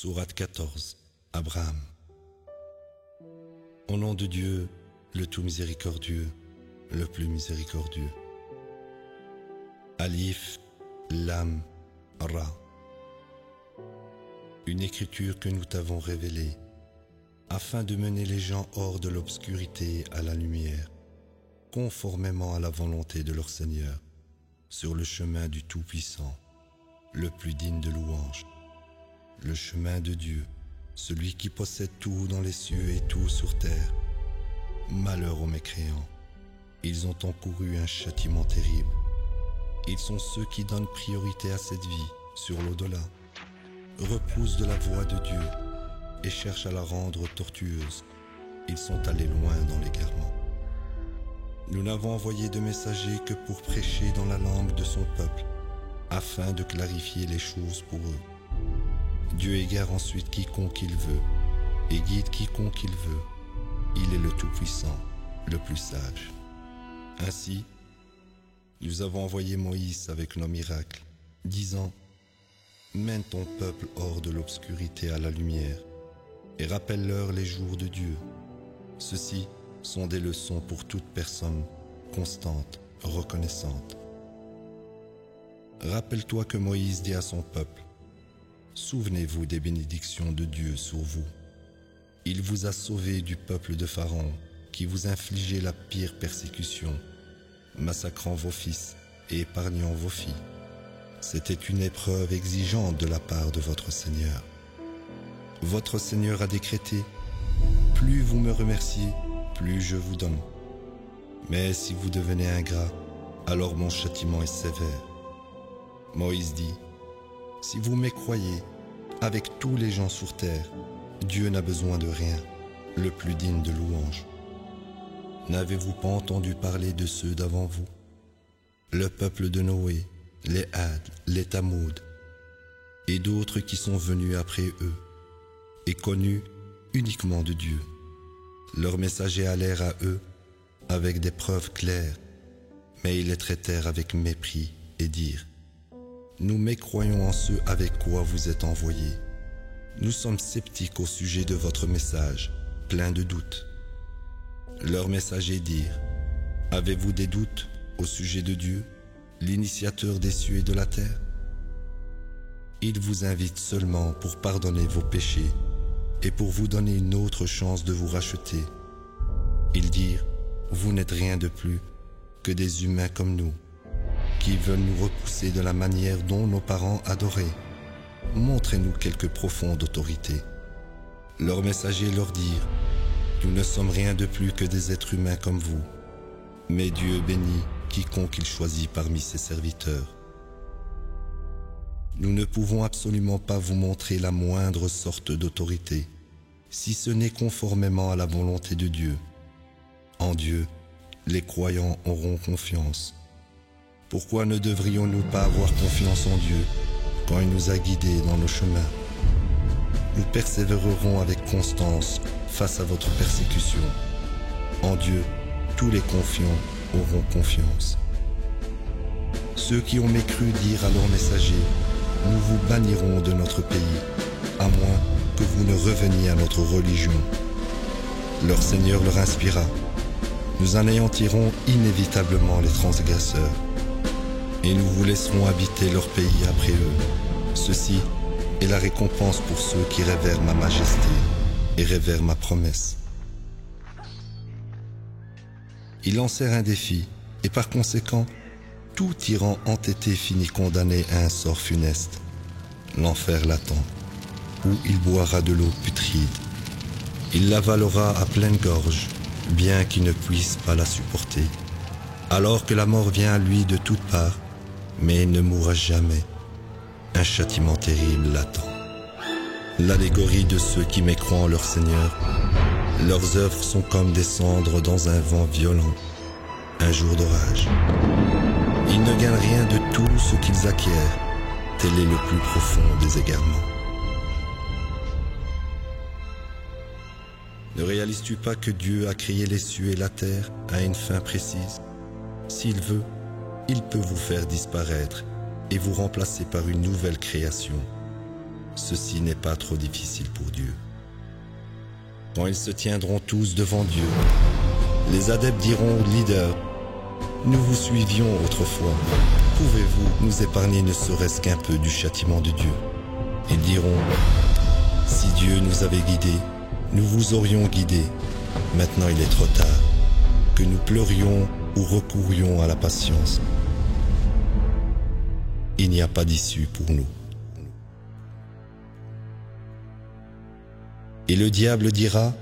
Sourate 14, Abraham. Au nom de Dieu, le tout miséricordieux, le plus miséricordieux. Alif, Lam, Ra. Une écriture que nous t'avons révélée, afin de mener les gens hors de l'obscurité à la lumière, conformément à la volonté de leur Seigneur, sur le chemin du Tout-Puissant, le plus digne de louange, le chemin de Dieu, celui qui possède tout dans les cieux et tout sur terre. Malheur aux mécréants, ils ont encouru un châtiment terrible. Ils sont ceux qui donnent priorité à cette vie sur l'au-delà, repoussent de la voie de Dieu et cherchent à la rendre tortueuse. Ils sont allés loin dans l'égarement. Nous n'avons envoyé de messagers que pour prêcher dans la langue de son peuple, afin de clarifier les choses pour eux. Dieu égare ensuite quiconque il veut et guide quiconque il veut. Il est le Tout-Puissant, le plus sage. Ainsi, nous avons envoyé Moïse avec nos miracles, disant « Mène ton peuple hors de l'obscurité à la lumière et rappelle-leur les jours de Dieu. Ceux-ci sont des leçons pour toute personne constante, reconnaissante. » Rappelle-toi que Moïse dit à son peuple « Souvenez-vous des bénédictions de Dieu sur vous. Il vous a sauvés du peuple de Pharaon qui vous infligeait la pire persécution, massacrant vos fils et épargnant vos filles. C'était une épreuve exigeante de la part de votre Seigneur. Votre Seigneur a décrété « Plus vous me remerciez, plus je vous donne. Mais si vous devenez ingrat, alors mon châtiment est sévère. » Moïse dit « Si vous m'écroyez, avec tous les gens sur terre, Dieu n'a besoin de rien, le plus digne de louange. N'avez-vous pas entendu parler de ceux d'avant vous? Le peuple de Noé, les Had, les Tamoud, et d'autres qui sont venus après eux, et connus uniquement de Dieu. Leurs messagers allèrent à eux avec des preuves claires, mais ils les traitèrent avec mépris et dirent « Nous mécroyons en ceux avec quoi vous êtes envoyés. Nous sommes sceptiques au sujet de votre message, pleins de doutes. » Leurs messagers dirent « Avez-vous des doutes au sujet de Dieu, l'initiateur des cieux et de la terre? Il vous invite seulement pour pardonner vos péchés et pour vous donner une autre chance de vous racheter. Ils dirent « Vous n'êtes rien de plus que des humains comme nous, qui veulent nous repousser de la manière dont nos parents adoraient. Montrez-nous quelque profonde autorité. » Leurs messagers leur dirent « Nous ne sommes rien de plus que des êtres humains comme vous, mais Dieu bénit quiconque il choisit parmi ses serviteurs. Nous ne pouvons absolument pas vous montrer la moindre sorte d'autorité, si ce n'est conformément à la volonté de Dieu. En Dieu, les croyants auront confiance. Pourquoi ne devrions-nous pas avoir confiance en Dieu quand il nous a guidés dans nos chemins? Nous persévérerons avec constance face à votre persécution. En Dieu, tous les confiants auront confiance. Ceux qui ont mécru dirent à leurs messagers « Nous vous bannirons de notre pays, à moins que vous ne reveniez à notre religion. » Leur Seigneur leur inspira « Nous anéantirons inévitablement les transgresseurs, et nous vous laisserons habiter leur pays après eux. Ceci est la récompense pour ceux qui révèrent ma majesté et révèrent ma promesse. » Ils lancèrent un défi, et par conséquent, tout tyran entêté finit condamné à un sort funeste. L'enfer l'attend, où il boira de l'eau putride. Il l'avalera à pleine gorge, bien qu'il ne puisse pas la supporter. Alors que la mort vient à lui de toutes parts, mais il ne mourra jamais. Un châtiment terrible l'attend. L'allégorie de ceux qui mécroient en leur Seigneur. Leurs œuvres sont comme des cendres dans un vent violent, un jour d'orage. Ils ne gagnent rien de tout ce qu'ils acquièrent. Tel est le plus profond des égarements. Ne réalises-tu pas que Dieu a créé les cieux et la terre à une fin précise? S'il veut, il peut vous faire disparaître et vous remplacer par une nouvelle création. ceci n'est pas trop difficile pour Dieu. Quand ils se tiendront tous devant Dieu, les adeptes diront au leader: nous vous suivions autrefois. Pouvez-vous nous épargner ne serait-ce qu'un peu du châtiment de Dieu? Ils diront: si Dieu nous avait guidés, nous vous aurions guidés. Maintenant il est trop tard, que nous pleurions ou recourions à la patience. Il n'y a pas d'issue pour nous. Et le diable dira,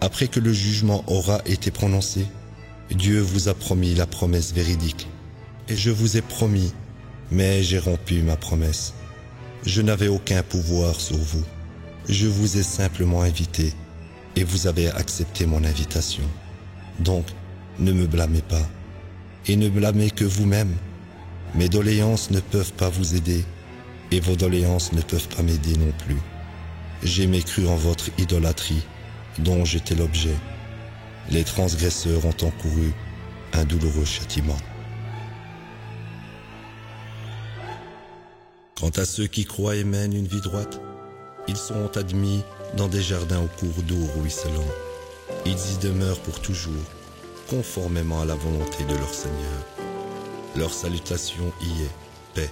après que le jugement aura été prononcé: Dieu vous a promis la promesse véridique. Et je vous ai promis, mais j'ai rompu ma promesse. Je n'avais aucun pouvoir sur vous. Je vous ai simplement invité, et vous avez accepté mon invitation. Donc, ne me blâmez pas, et ne blâmez que vous-même. Mes doléances ne peuvent pas vous aider, et vos doléances ne peuvent pas m'aider non plus. J'ai mécru en votre idolâtrie, dont j'étais l'objet. Les transgresseurs ont encouru un douloureux châtiment. Quant à ceux qui croient et mènent une vie droite, ils seront admis dans des jardins au cours d'eau ruisselant. Ils y demeurent pour toujours, conformément à la volonté de leur Seigneur. Leur salutation y est paix.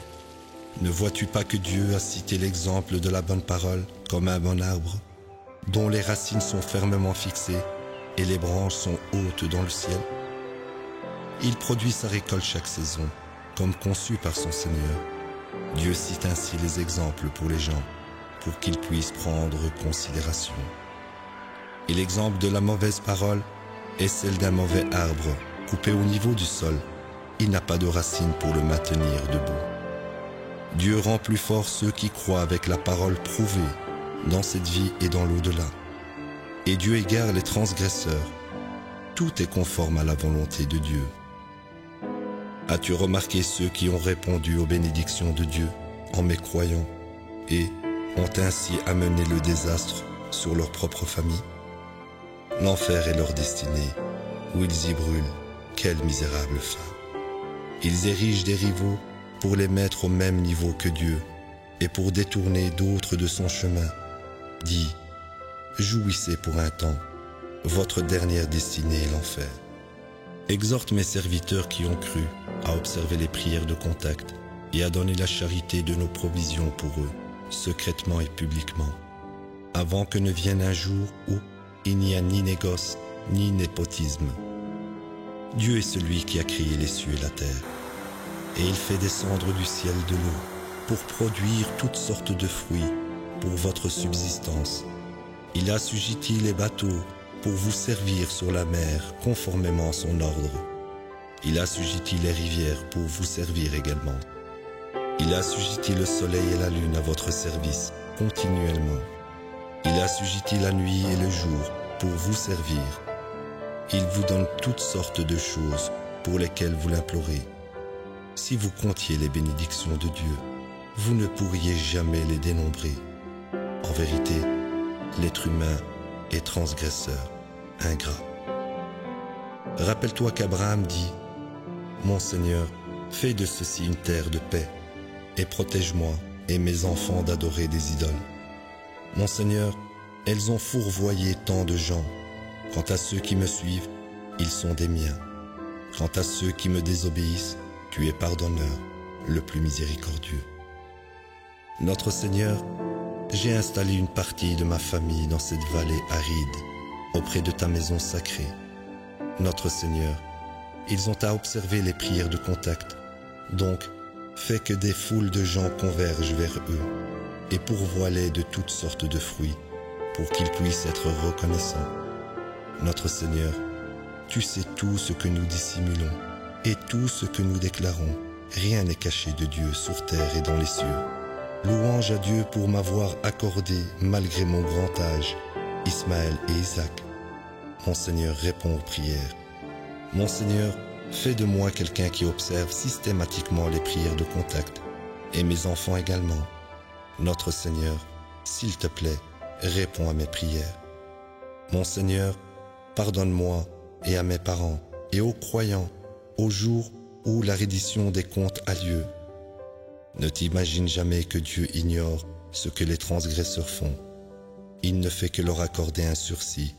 Ne vois-tu pas que Dieu a cité l'exemple de la bonne parole comme un bon arbre, dont les racines sont fermement fixées et les branches sont hautes dans le ciel? Il produit sa récolte chaque saison, comme conçu par son Seigneur. Dieu cite ainsi les exemples pour les gens, pour qu'ils puissent prendre considération. Et l'exemple de la mauvaise parole est celle d'un mauvais arbre, coupé au niveau du sol. Il n'a pas de racines pour le maintenir debout. Dieu rend plus fort ceux qui croient avec la parole prouvée dans cette vie et dans l'au-delà. Et Dieu égare les transgresseurs. Tout est conforme à la volonté de Dieu. As-tu remarqué ceux qui ont répondu aux bénédictions de Dieu en mécroyant et ont ainsi amené le désastre sur leur propre famille? L'enfer est leur destinée, où ils y brûlent. Quelle misérable fin! Ils érigent des rivaux pour les mettre au même niveau que Dieu et pour détourner d'autres de son chemin. Dis: jouissez pour un temps, votre dernière destinée est l'enfer. Exhorte mes serviteurs qui ont cru à observer les prières de contact et à donner la charité de nos provisions pour eux, secrètement et publiquement, avant que ne vienne un jour où il n'y a ni négoce ni népotisme. Dieu est celui qui a créé les cieux et la terre, et il fait descendre du ciel de l'eau pour produire toutes sortes de fruits pour votre subsistance. Il a assujetti les bateaux pour vous servir sur la mer conformément à son ordre. Il a assujetti les rivières pour vous servir également. Il a assujetti le soleil et la lune à votre service continuellement. Il a assujetti la nuit et le jour pour vous servir. Il vous donne toutes sortes de choses pour lesquelles vous l'implorez. Si vous comptiez les bénédictions de Dieu, vous ne pourriez jamais les dénombrer. En vérité, l'être humain est transgresseur, ingrat. Rappelle-toi qu'Abraham dit: mon Seigneur, fais de ceci une terre de paix, et protège-moi et mes enfants d'adorer des idoles. Mon Seigneur, elles ont fourvoyé tant de gens. Quant à ceux qui me suivent, ils sont des miens. Quant à ceux qui me désobéissent, tu es pardonneur, le plus miséricordieux. Notre Seigneur, j'ai installé une partie de ma famille dans cette vallée aride, auprès de ta maison sacrée. Notre Seigneur, ils ont à observer les prières de contact. Donc, fais que des foules de gens convergent vers eux et pourvoie-les de toutes sortes de fruits pour qu'ils puissent être reconnaissants. Notre Seigneur, tu sais tout ce que nous dissimulons et tout ce que nous déclarons. Rien n'est caché de Dieu sur terre et dans les cieux. Louange à Dieu pour m'avoir accordé, malgré mon grand âge, Ismaël et Isaac. Mon Seigneur répond aux prières. Mon Seigneur, fais de moi quelqu'un qui observe systématiquement les prières de contact, et mes enfants également. Notre Seigneur, s'il te plaît, réponds à mes prières. Mon Seigneur, pardonne-moi et à mes parents et aux croyants au jour où la reddition des comptes a lieu. Ne t'imagine jamais que Dieu ignore ce que les transgresseurs font. Il ne fait que leur accorder un sursis,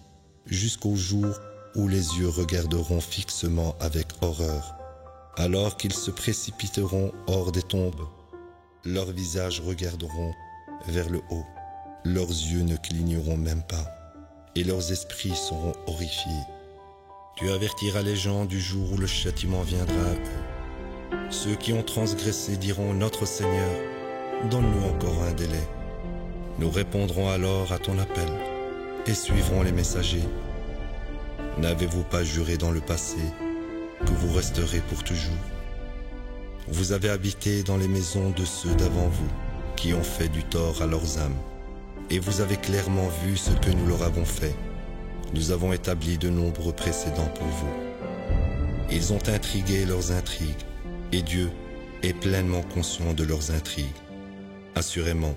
jusqu'au jour où les yeux regarderont fixement avec horreur, alors qu'ils se précipiteront hors des tombes. Leurs visages regarderont vers le haut, leurs yeux ne cligneront même pas, et leurs esprits seront horrifiés. Tu avertiras les gens du jour où le châtiment viendra à eux. Ceux qui ont transgressé diront: Notre Seigneur, donne-nous encore un délai. Nous répondrons alors à ton appel et suivrons les messagers. N'avez-vous pas juré dans le passé que vous resterez pour toujours? Vous avez habité dans les maisons de ceux d'avant vous qui ont fait du tort à leurs âmes, et vous avez clairement vu ce que nous leur avons fait. Nous avons établi de nombreux précédents pour vous. Ils ont intrigué leurs intrigues, et Dieu est pleinement conscient de leurs intrigues. Assurément,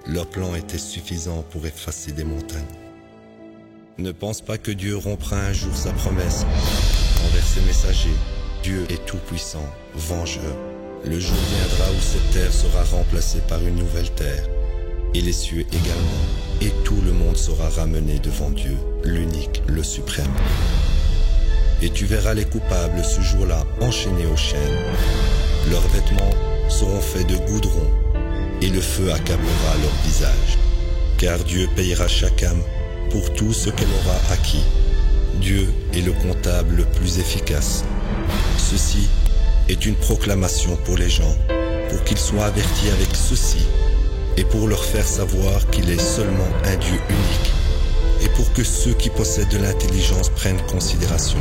leur plan était suffisant pour effacer des montagnes. Ne pense pas que Dieu rompra un jour sa promesse envers ses messagers. Dieu est tout-puissant, vengeur. Le jour viendra où cette terre sera remplacée par une nouvelle terre, et les cieux également, et tout le monde sera ramené devant Dieu, l'unique, le suprême. Et tu verras les coupables ce jour-là enchaînés aux chaînes. Leurs vêtements seront faits de goudron, et le feu accablera leur visage. Car Dieu payera chaque âme pour tout ce qu'elle aura acquis. Dieu est le comptable le plus efficace. Ceci est une proclamation pour les gens, pour qu'ils soient avertis avec ceci, et pour leur faire savoir qu'il est seulement un Dieu unique, et pour que ceux qui possèdent de l'intelligence prennent considération.